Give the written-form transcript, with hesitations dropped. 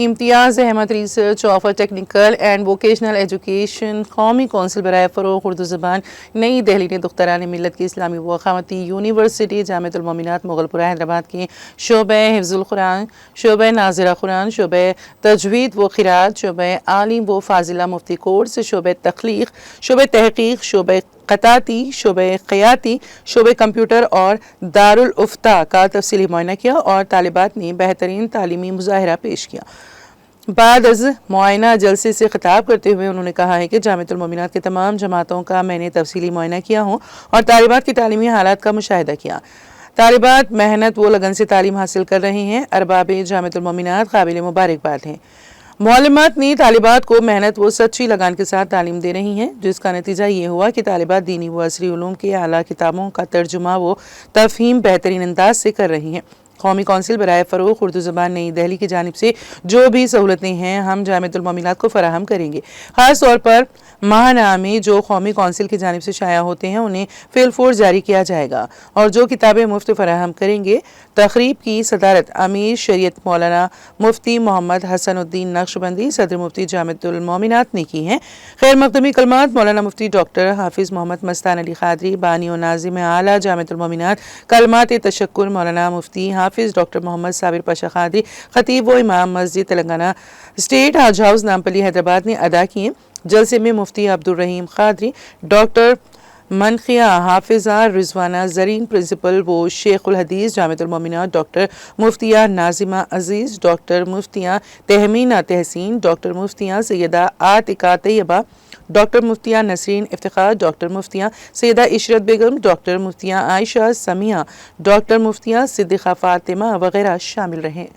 Imtiaz Ahmad research of technical and vocational education قومی council برائے فروغ اردو زبان نئی دہلی نے دختران ملت کی اسلامی و اخلاقی یونیورسٹی جامعۃ المومنات مغل پورہ حیدرآباد کے شعبہ حفظ القرآن، شعبہ ناظرہ قرآن، شعبہ تجوید و قراءت، شعبہ عالم و فاضلہ مفتی کورس، شعبہ تخلیق، شعبہ تحقیق، شعبہ خطاطی، شعبہ خیاطی، شعبہ کمپیوٹر اور دارالافتاء کا تفصیلی معائنہ کیا اور طالبات نے بہترین تعلیمی مظاہرہ پیش کیا۔ بعد از معائنہ جلسے سے خطاب کرتے ہوئے انہوں نے کہا ہے کہ جامعۃ المومنات کے تمام جماعتوں کا میں نے تفصیلی معائنہ کیا ہوں اور طالبات کی تعلیمی حالات کا مشاہدہ کیا۔ طالبات محنت و لگن سے تعلیم حاصل کر رہے ہیں، ارباب جامعۃ المومنات قابل مبارکباد ہیں۔ معلمات نے طالبات کو محنت و سچی لگن کے ساتھ تعلیم دے رہی ہیں، جس کا نتیجہ یہ ہوا کہ طالبات دینی و عصری علوم کے اعلیٰ کتابوں کا ترجمہ و تفہیم بہترین انداز سے کر رہی ہیں۔ قومی کونسل برائے فروغ اردو زبان نئی دہلی کی جانب سے جو بھی سہولتیں ہیں ہم جامعۃ المومنات کو فراہم کریں گے۔ خاص طور پر ماہنامے جو قومی کونسل کی جانب سے شائع ہوتے ہیں انہیں فی الفور جاری کیا جائے گا اور جو کتابیں مفت فراہم کریں گے۔ تقریب کی صدارت امیر شریعت مولانا مفتی محمد حسن الدین نقشبندی صدر مفتی جامعۃ المومنات نے کی ہیں۔ خیر مقدمی کلمات مولانا مفتی ڈاکٹر حافظ محمد مستان علی قادری بانی و ناظم اعلیٰ جامعۃ المومنات، کلمات تشکر مولانا مفتی حافظ ڈاکٹر محمد صابر پاشا قادری خطیب و امام مسجد تلنگانہ اسٹیٹ حج ہاؤس نامپلی حیدرآباد نے ادا کیے۔ جلسے میں مفتی عبدالرحیم قادری، ڈاکٹر منقیہ حافظہ رضوانہ زرین پرنسپل و شیخ الحدیث جامعۃ المومنات، ڈاکٹر مفتیہ ناظمہ عزیز، ڈاکٹر مفتیہ تہمینہ تحسین، ڈاکٹر مفتیہ سیدہ عاتقہ طیبہ، ڈاکٹر مفتیہ نسرین افتخار، ڈاکٹر مفتیہ سیدہ عشرت بیگم، ڈاکٹر مفتیہ عائشہ سمیہ، ڈاکٹر مفتیہ صدیقہ فاطمہ وغیرہ شامل رہے۔